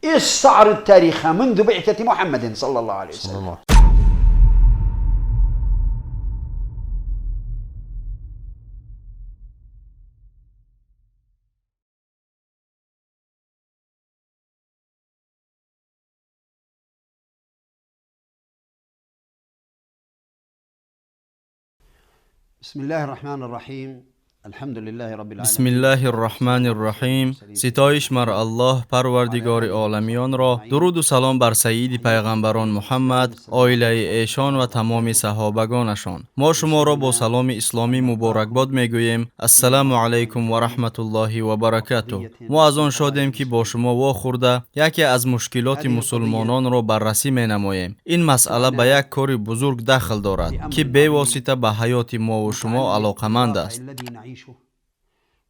استعرض تاريخ منذ بعثة محمد صلى الله عليه وسلم. بسم الله الرحمن الرحیم. الحمد لله رب العالمین. بسم الله الرحمن الرحیم. ستایش مر الله پروردگار عالمیان را. درود و سلام بر سید پیغمبران محمد، عائله ایشان و تمام صحابگانشان. ما شما را با سلام اسلامی مبارکباد میگوییم. السلام علیکم و رحمت الله و برکاته. ما از آن شادیم که با شما واخورده یکی از مشکلات مسلمانان را بررسی می نماییم. این مسئله به یک کار بزرگ دخل دارد که به واسطه به حیات ما و شما علاقمند است.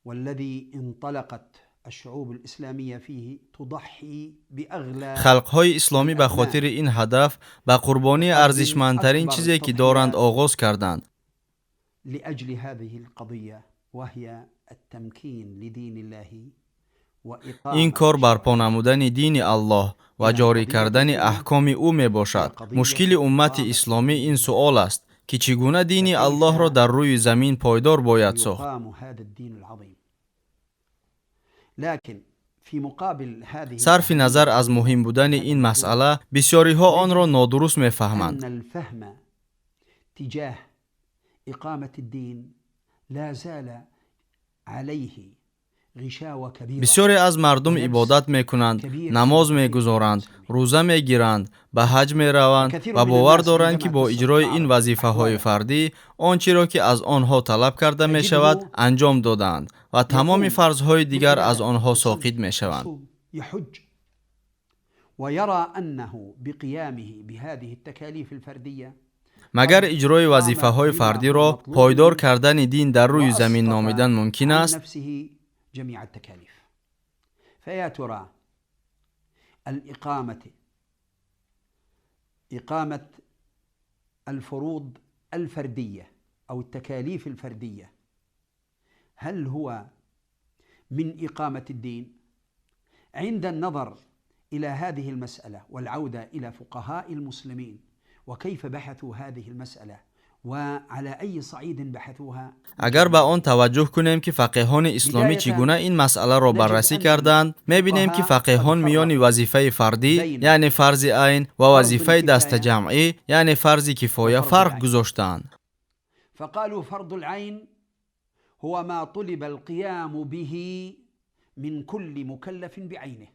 والذي انطلقت الشعوب الإسلامية فيه تضحي بأغلى خلق‌های اسلامی به خاطر این هدف به قربانی ارزشمندترین چیزی که دارند آغاز کردند. لأجل هذه القضية وهي التمكين لدين الله این کار برپا نمودن دین الله و جاری کردن احکام او می باشد. مشکل امت اسلامی این سوال است که چگونه دین الله را در روی زمین پایدار باید ساخت. صرف نظر از مهم بودن این مسئله، بسیاری ها آن را نادرست می فهمند. الفهم تجاه اقامت الدین لا زال علیه بسیاری از مردم عبادت می کنند، نماز می گذارند، روزه می گیرند، به حج می روند و باور دارند که با اجرای این وظیفه های فردی آنچه را که از آنها طلب کرده می شود انجام دادند و تمام فرضهای دیگر از آنها ساقط می شوند. مگر اجرای وظیفه های فردی را پایدار کردن دین در روی زمین نامیدن ممکن است؟ جميع التكاليف. فيا ترى إقامة الفروض الفردية أو التكاليف الفردية هل هو من إقامة الدين؟ عند النظر إلى هذه المسألة والعودة إلى فقهاء المسلمين وكيف بحثوا هذه المسألة وعلى أي صعيد بحثوها، اگر به آن توجه کنیم که فقیهان اسلامی چگونه این مسئله را بررسی کردند، می‌بینیم که فقیهان میان وظیفه فردی یعنی فرض عین و وظیفه دست جمعی یعنی فرض کفایه فرق گذاشتند. فقالوا فرض العين هو ما طلب القيام به من كل مكلف بعينه.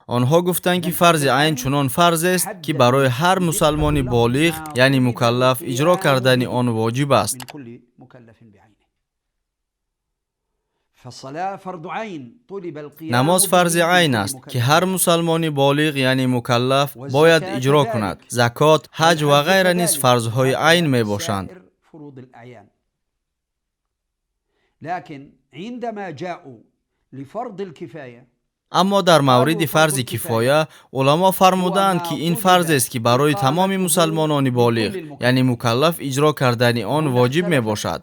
آنها گفتند که فرض عین چنان فرض است که برای هر مسلمان بالغ یعنی مکلف اجرا کردن آن واجب است. نماز فرض عین است که هر مسلمان بالغ یعنی مکلف باید اجرا کند. زکات، حج و غیره نیز فرضهای عین می باشند. لكن عندما جاءوا لفرض الكفاية، اما در مورد فرض کفایه علما فرمودند که این فرض است که برای تمام مسلمانان بالغ یعنی مکلف اجرا کردن آن واجب می باشد.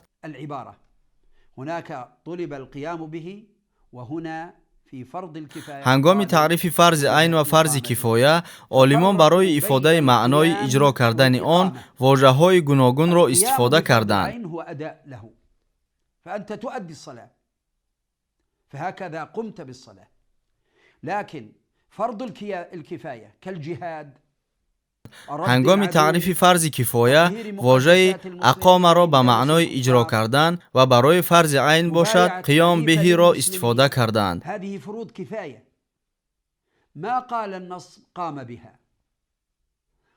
هنگام تعریف فرض عین و فرض کفایه، عالمان برای افاده معنای اجرا کردن آن واژه‌های گوناگون را استفاده کردند. فأنت تؤدي الصلاة فهكذا قمت بالصلاة. لكن فرض الكفاية كالجهاد. هنگام تعریف فرض کفایه، واژه اقامه را به معنای اجرا کردن و برای فرض عین باشد قیام به را استفاده کردند. هذه فروض كفاية. ما قال النص قام بها،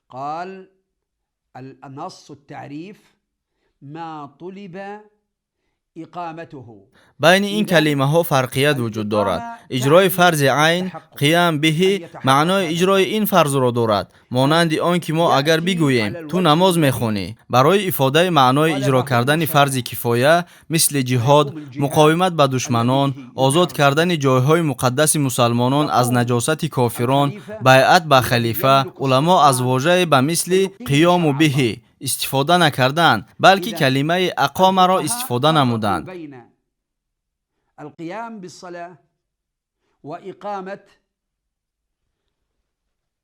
قال النص التعريف ما طلب اقامته. بین این کلمه ها فرقیت وجود دارد. اجرای فرض عین قیام به معنای اجرای این فرض را دارد، مانند آن که ما اگر بگوییم تو نماز میخونی، برای افاده معنای اجرا کردن فرض کفایه مثل جهاد، مقاومت به دشمنان، آزاد کردن جایهای مقدس مسلمانان از نجاست کافران، بیعت به خلیفه، علما از واژه به مثل قیام به استفاده نکردند، بلکه کلمه اقامه را استفاده نمودند. القيام بالصلاة وإقامة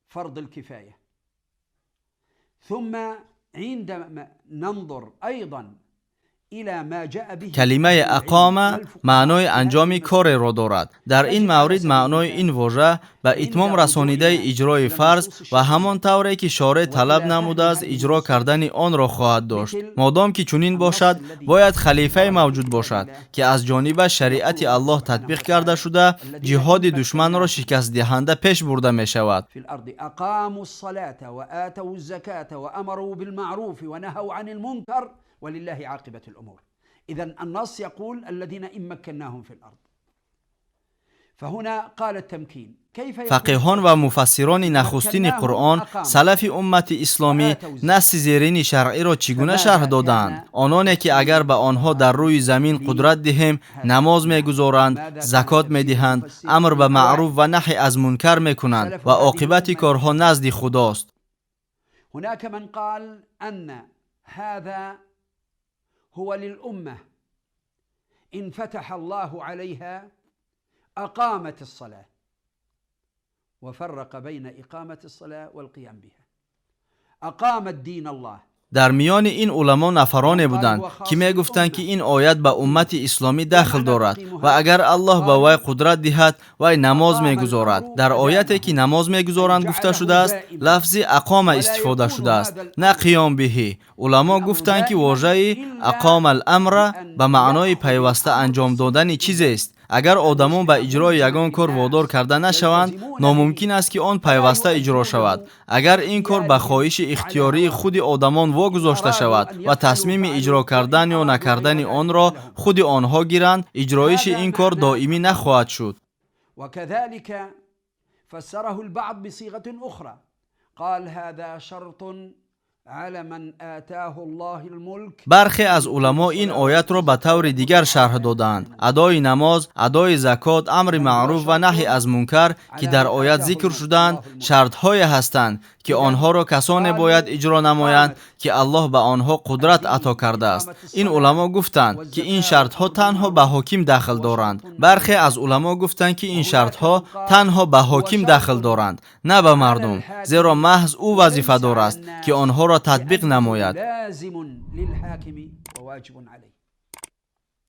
فرض الكفاية. ثم عندما ننظر أيضا کلمه اقامه معنای انجام کار را دارد. در این مورد معنای این واژه به اتمام رسانیده اجرای فرض و همان طوری که شارع طلب نموده است اجرا کردن آن را خواهد داشت. مادام که چنین باشد باید خلیفه موجود باشد که از جانب شریعت الله تطبیق کرده شده جهاد دشمن را شکست دهنده پیش برده می شود. اقاموا الصلاة وآتوا الزكاة وأمروا بالمعروف ونهوا عن المنكر ولله عاقبة الأمور. إذن النص يقول الذين إن مكناهم في الأرض. فهنا قال التمكين. فقیهان و مفسران نخستین قرآن سلف امت اسلامی نص زیرین شرعی را چگونه شرح دادند؟ آنانی که اگر به آنها در روی زمین قدرت دهیم نماز میگذارند، زکات میدهند، امر به معروف و نهی از منکر میکنند و عاقبت کارها نزد خداست. هناك من قال ان هذا هو للأمة إن فتح الله عليها أقامت الصلاة وفرق بين إقامة الصلاة والقيام بها. أقامت دين الله. در میان این علما نفرانی بودند که می گفتند که این آیت به امت اسلامی داخل دارد و اگر الله به وی قدرت دهد وی نماز میگذارد. در آیتی که نماز میگذارند گفته شده است لفظ اقام استفاده شده است نه قیام بهی. علما گفتند که واژه اقام الامر به معنای پیوسته انجام دادن چیزی است. اگر آدمان به اجرای یگان کار وادار کرده نشوند ناممکن است که آن پیوسته اجرا شود. اگر این کار به خواهش اختیاری خود آدمان واگذاشته شود و تصمیم اجرا کردن یا نکردن آن را خود آنها گیرند اجرایش این کار دائمی نخواهد شد. وكذلك فسره البعض بصيغة أخرى قال هذا شرط على من آتاه الله الملك. برخی از علما این آیت را به طور دیگر شرح دادند. ادای نماز، ادای زکات، امر معروف و نهی از منکر که در آیت ذکر شدند شرط‌های هستند که آنها را کسانی باید اجرا نمایند که الله به آنها قدرت عطا کرده است. این علما گفتند که این شرط‌ها تنها به حاکم داخل دارند. برخی از علما گفتند که این شرط‌ها تنها به حاکم داخل دارند نه به مردم، زیرا محض او وظیفه دار است که آنها را تطبیق نماید.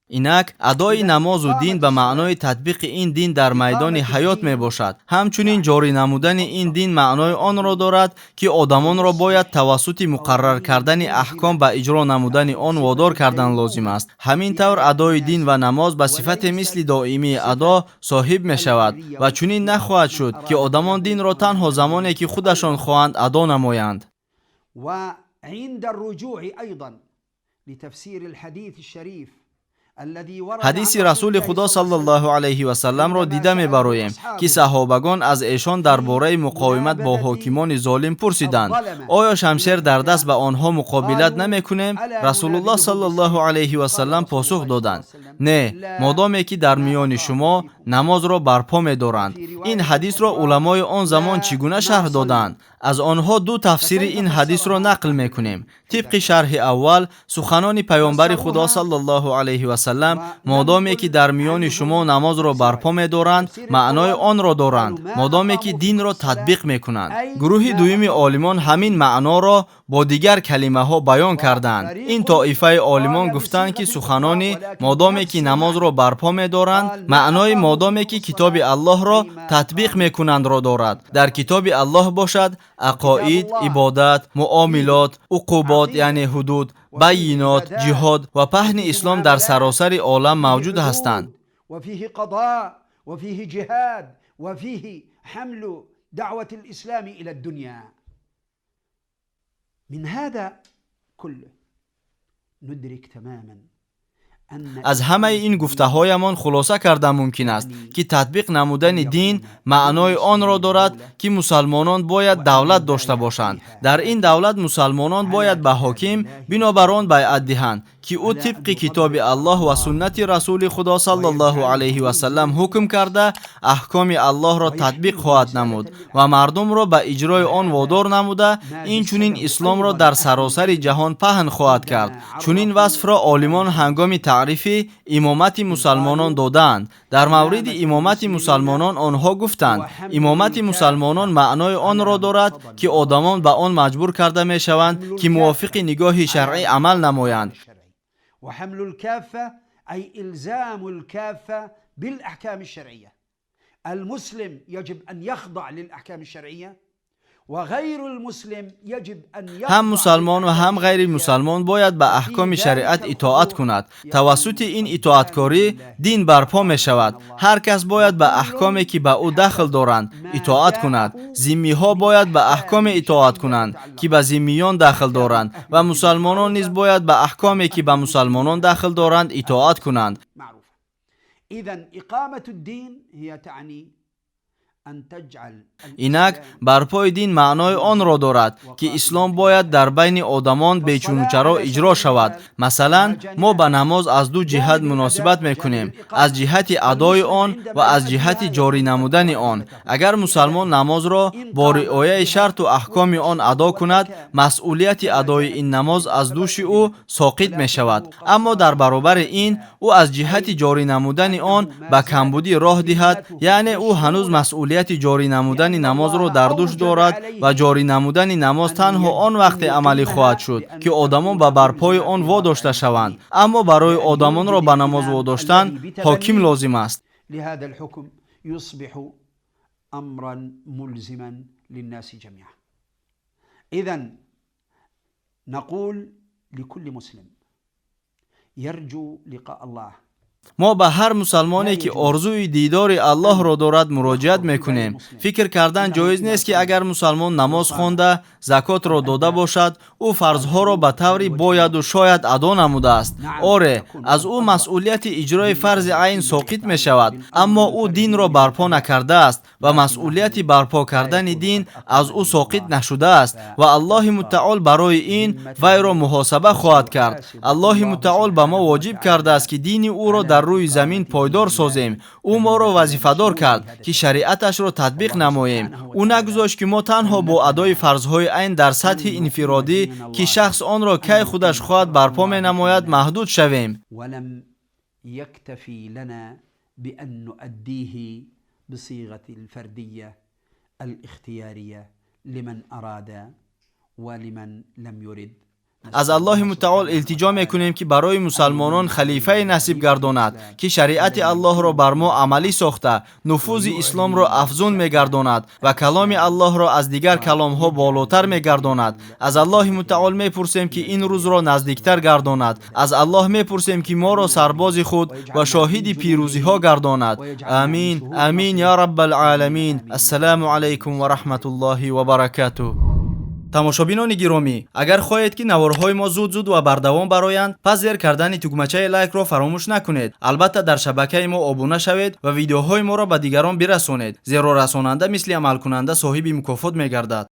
اینک ادای نماز و دین به معنای تطبیق این دین در میدان حیات می باشد. همچنین جاری نمودن این دین معنای آن را دارد که آدمان را باید توسط مقرر کردن احکام به اجرا نمودن آن وادار کردن لازم است. همین طور ادای دین و نماز به صفت مثل دائمی ادا صاحب می شود و چنین نخواهد شد که آدمان دین را تنها زمانی که خودشان خواهند ادا نمایند. و عند الرجوع ايضا لتفسير الحديث الشريف حدیث رسول خدا صلی الله علیه و سلم را دیده می‌بریم که صحابگان از ایشان درباره مقاومت با حاکمان ظالم پرسیدند آیا شمشیر در دست به آنها مقابلت نمی‌کنیم؟ رسول الله صلی الله علیه و سلم پاسخ دادند نه، مادامی که در میان شما نماز را برپا می‌دارند. این حدیث را علمای آن زمان چگونه شرح دادند؟ از آنها دو تفسیر این حدیث را نقل می‌کنیم. طبق شرح اول سخنان پیامبر خدا صلی الله علیه و سلم مادامی که در میان شما نماز را برپا می‌دارند معنای آن را دارند مادامی که دین را تطبیق می‌کنند. گروه دوم عالمان همین معنا را با دیگر کلمه ها بیان کردند. این طایفه عالمان گفتند که سخنان مادامی که نماز را برپا می‌دارند معنای مادامی که کتاب الله را تطبیق می‌کنند را دارد. در کتاب الله باشد عقاید، عبادت، معاملات، عقوبات یعنی حدود، بینات، جهاد و پهن اسلام در سراسر عالم موجود هستند. و فیه قضاء و فیه جهاد و فیه حمل دعوة الاسلام الى الدنيا. من هذا كله ندرك تماما از همه این گفته هایمان خلاصه کردن ممکن است که تطبیق نمودن دین معنای آن را دارد که مسلمانان باید دولت داشته باشند. در این دولت مسلمانان باید به حاکم بنابر آن بیعت دهند که او طبق کتاب الله و سنت رسول خدا صلی الله علیه و سلم حکم کرده احکام الله را تطبیق خواهد نمود و مردم را به اجرای آن وادار نموده، این چنین اسلام را در سراسر جهان پهن خواهد کرد. چنین وصف را عالمان هنگام تعریف امامت مسلمانان دادند. در مورد امامت مسلمانان آنها گفتند امامت مسلمانان معنای آن را دارد که آدمان به آن مجبور کرده می شوند که موافق نگاه شرعی عمل نمایند. و حمل الكافة أي إلزام الكافة بالأحكام الشرعية. المسلم يجب أن يخضع للأحكام الشرعية وغير المسلم يجب أن يخضع. هم مسلمان و هم غیر مسلمان باید به احکام شریعت اطاعت کند. توسط این اطاعتکاری دین برپا می شود. هر کس باید به احکامی که به او دخل دارند اطاعت کند. ذمی ها باید به احکام اطاعت کنند که به ذمیان دخل دارند و مسلمانان نیز باید به احکامی که به مسلمانان دخل دارند اطاعت کنند. إذن إقامة الدين هي تعني اینک برپای دین معنای آن را دارد که اسلام باید در بین آدمان بیچون-و-چرا اجرا شود. مثلا ما به نماز از دو جهت مناسبت میکنیم، از جهت ادای آن و از جهت جاری نمودن آن. اگر مسلمان نماز را با رعایت شرط و احکام آن ادا کند، مسئولیت ادای این نماز از دوش او ساقط می شود. اما در برابر این او از جهت جاری نمودن آن به کمبودی راه دهد، یعنی او هنوز مسئولیت جاری نمودن نماز را در دوش دارد و جاری نمودن نماز تنها آن وقت عملی خواهد شد که آدمان به برپای آن واداشته شوند، اما برای آدمان را به نماز واداشتن حاکم لازم است. لهذا الحكم يصبح امرا ملزما للناس جميعا. اذن نقول لكل مسلم يرجو لقاء الله. ما به هر مسلمانی که آرزوی دیدار الله را دارد مراجعت میکنیم. فکر کردن جایز نیست که اگر مسلمان نماز خوانده، زکات را داده باشد، او فرضها را به طوری باید و شاید ادا نموده است. آره، از او مسئولیت اجرای فرض عین ساقط می شود، اما او دین را برپا نکرده است و مسئولیت برپا کردن دین از او ساقط نشده است و الله متعال برای این وی را محاسبه خواهد کرد. الله متعال به ما واجب کرده است که دین او را در روی زمین پایدار سازیم. او ما را وظیفه‌دار کرد که شریعتش را تطبیق نماییم. او نگذاشت که ما تنها با ادای فرض‌های عین در سطح انفرادی که شخص آن را کی خودش خواهد برپا می‌نماید محدود شویم. ولم يكتفي لنا بأن نؤديه بصيغة الفردية الاختيارية لمن أراد ولمن لم يرد. از الله متعال التجا میکنیم که برای مسلمانان خلیفه نصیب گرداند که شریعت الله را بر ما عملی ساخته، نفوذ اسلام را افزون میگرداند و کلام الله را از دیگر کلام ها بالاتر میگرداند. از الله متعال میپرسیم که این روز را نزدیکتر گرداند. از الله میپرسیم که ما را سرباز خود و شاهد پیروزی ها گرداند. آمین آمین یا رب العالمین. السلام علیکم و رحمت الله و برکاته. тамошобинони гиромӣ, агар хоҳед ки наворҳои мо зуд و бардавом бароянд, пас зер кардани тугмачаи лайкро фаромӯш накунед. албатта дар шабакаи мо обуна шавед ва видеоҳои моро ба дигарон бирасонед, зеро расонанда мисли амалкунанда соҳиби мукофот мегардад.